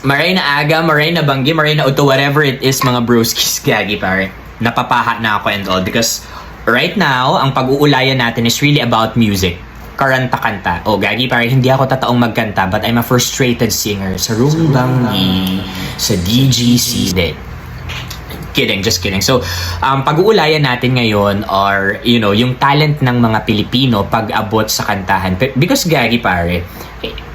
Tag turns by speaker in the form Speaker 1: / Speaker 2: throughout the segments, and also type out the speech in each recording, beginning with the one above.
Speaker 1: Maray na aga, maray na banggi, maray na uto, whatever it is mga broskis, gagi pare. Napapaha na ako and all because right now, ang pag-uulayan natin is really about music. Karanta-kanta. O gagi pare, hindi ako tataong magkanta but I'm a frustrated singer sa room banggi, sa DGC din. Kidding, just kidding. So, pag-uulayan natin ngayon are, you know, yung talent ng mga Pilipino pag-abot sa kantahan. Because gagi pare,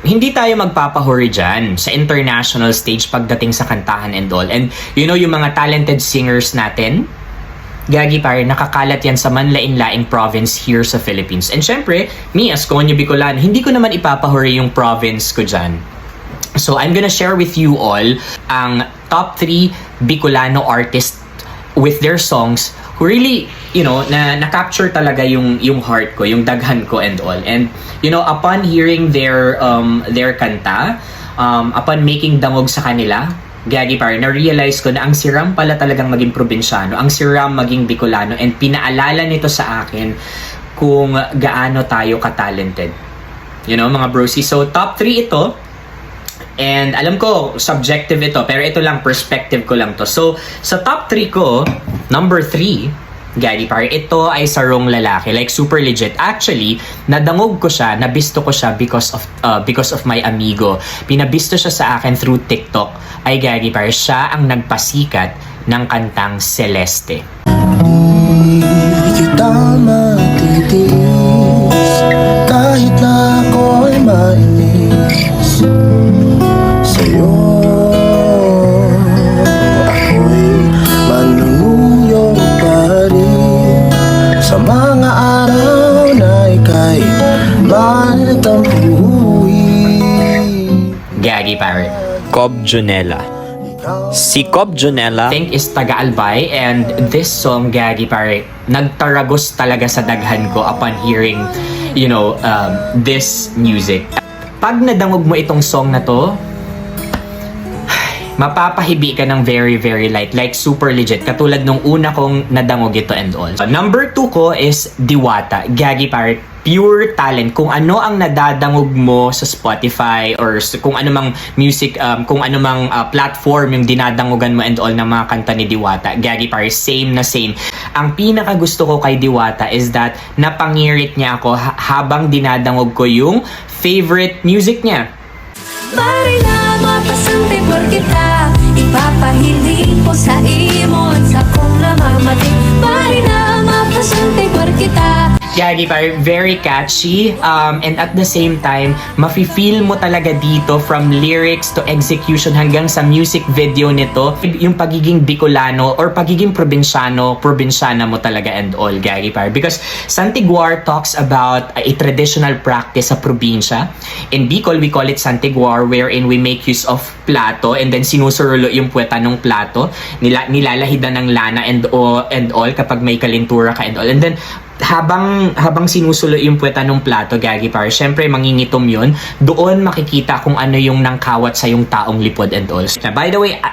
Speaker 1: hindi tayo magpapahuri dyan sa international stage pagdating sa kantahan and all. And you know, yung mga talented singers natin, gagi pare, nakakalat yan sa manlain-laing province here sa Philippines. And syempre, me as Konyo Bicolano, hindi ko naman ipapahuri yung province ko dyan. So I'm gonna share with you all ang top 3 Bicolano artists with their songs who really, you know, na-capture talaga yung heart ko, yung daghan ko and all. And, you know, upon hearing their kanta, upon making dangog sa kanila, gagi pare, na-realize ko na ang siram pala talagang maging probinsyano, ang siram maging Bicolano, and pinaalala nito sa akin kung gaano tayo ka-talented. You know, mga brosi. So, top 3 ito. And alam ko, subjective ito, pero ito lang, perspective ko lang to. So, sa top 3 ko, number 3, gagi pare, ito ay sarong lalaki, like super legit. Actually, nadangog ko siya, nabisto ko siya because of my amigo. Pinabisto siya sa akin through TikTok. Ay gagi pare, siya ang nagpasikat ng kantang Celeste.
Speaker 2: Di kita matitiis kahit na ako'y mainis sa'yo. Ako'y manunuyong pa rin sa mga araw na ika'y matampuhin.
Speaker 1: Gagi pare.
Speaker 3: Cobb Junella. Si Cobb Junella,
Speaker 1: I think is taga Albay, and this song, gagi pare, nagtaragos talaga sa daghan ko upon hearing, you know, this music. Pag nadangog mo itong song na to, mapapahibi ka ng very, very light. Like, super legit. Katulad nung una kong nadangog ito and all. So, number 2 ko is Diwata. Gagi pare, pure talent. Kung ano ang nadadangog mo sa Spotify or kung ano mang music, kung ano mang platform yung dinadangogan mo and all ng mga kanta ni Diwata. Gagi pare, same na same. Ang pinaka gusto ko kay Diwata is that napangirit niya ako habang dinadangog ko yung favorite music niya.
Speaker 4: Mari na mapasante por kita, ipapahiling ko sa imon sa kong namamating. Mari na mapasante por kita.
Speaker 1: Gagi pare, very catchy, and at the same time, mafe-feel mo talaga dito from lyrics to execution hanggang sa music video nito, yung pagiging Bicolano or pagiging probinsyana mo talaga and all, gagi pare. Because Santiguar talks about a traditional practice sa probinsya. In Bicol, we call it Santiguar, wherein we make use of plato and then sinusurulo yung puweta ng plato, nilalahidan ng lana and all kapag may kalintura ka and all. And then, habang sinusulo yung puweta ng plato, gagi pare, syempre mangingitom yun. Doon makikita kung ano yung nangkawat sa yung taong lipod and all. By the way,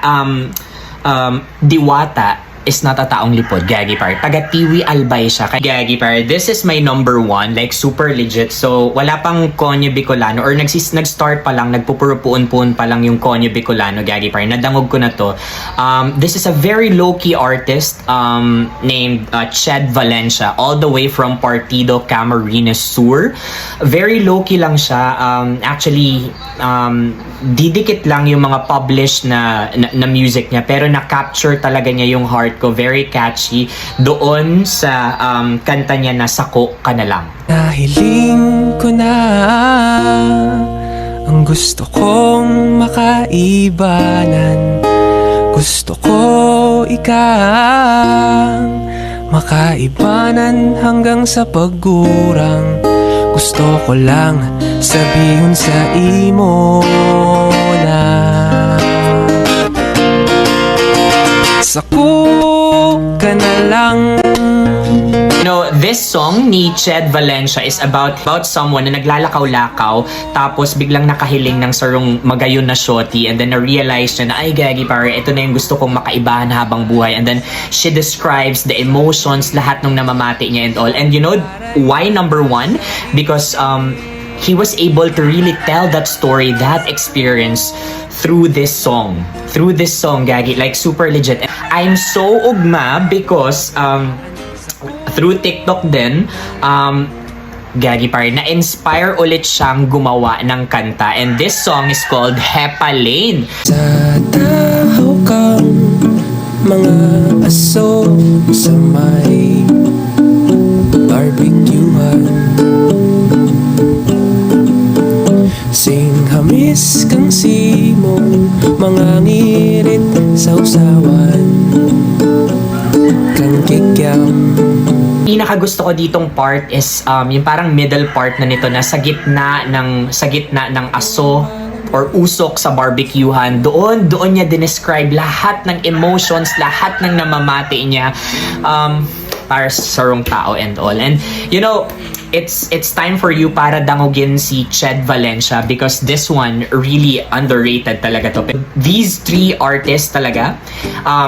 Speaker 1: Diwata is not a taong lipod, gagi pare. Taga Tiwi Albay siya. Gagi pare, this is my number 1, like super legit. So, wala pang Konyo Bicolano or nag-start pa lang, nagpupurupuon-puon pa lang yung Konyo Bicolano, gagi pare. Nadangog ko na to. This is a very low-key artist named Ched Valencia, all the way from Partido Camarines Sur. Very low-key lang siya. Actually, didikit lang yung mga published na music niya, pero na-capture talaga niya yung heart ko. Very catchy doon sa kanta niya na Sako Ka Na Lang.
Speaker 5: Nahiling ko na ang gusto kong makaibanan. Gusto ko ikang makaibanan hanggang sa pagurang. Gusto ko lang sabihin sa imo na Sako ka na lang.
Speaker 1: You know, this song ni Ched Valencia is about someone na naglalakaw-lakaw tapos biglang nakahiling ng sarong magayon na shorty and then na-realize niya na ay gagi pare, ito na yung gusto kong makaibahan habang buhay, and then she describes the emotions, lahat ng namamati niya and all. And you know why number 1? Because he was able to really tell that story, that experience through this song. Through this song, Gagi. Like, super legit. I'm so ugma because through TikTok din, Gagi pa rin, na-inspire ulit siyang gumawa ng kanta. And this song is called Hepa Lane.
Speaker 5: Sa tahaw kang mga aso sa may barbecuehan, singhamis kang simong mga ngirit sa usawan kang kikyam.
Speaker 1: Pinakagusto ko ditong part is yung parang middle part na nito na sa gitna ng aso or usok sa barbecuehan. Doon niya dinescribe lahat ng emotions, lahat ng namamati niya para sa sarong tao and all. And you know, it's time for you para dangugin si Ched Valencia because this one really underrated talaga to. These three artists talaga,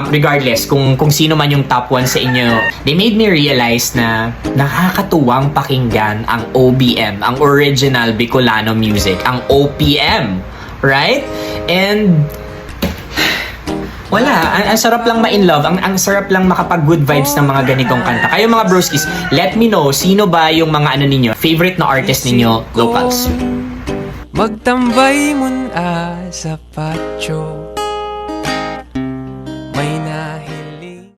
Speaker 1: regardless kung sino man yung top 1 sa inyo, they made me realize na nakakatuwang pakinggan ang OBM, ang original Bicolano music, ang OPM, right? And wala, ang sarap lang ma-in love, ang sarap lang makapag good vibes ng mga ganitong kanta. Kayo mga broskis, let me know sino ba yung mga ano ninyo, favorite na artist ninyo, locals.
Speaker 5: Magtambay muna sa patio,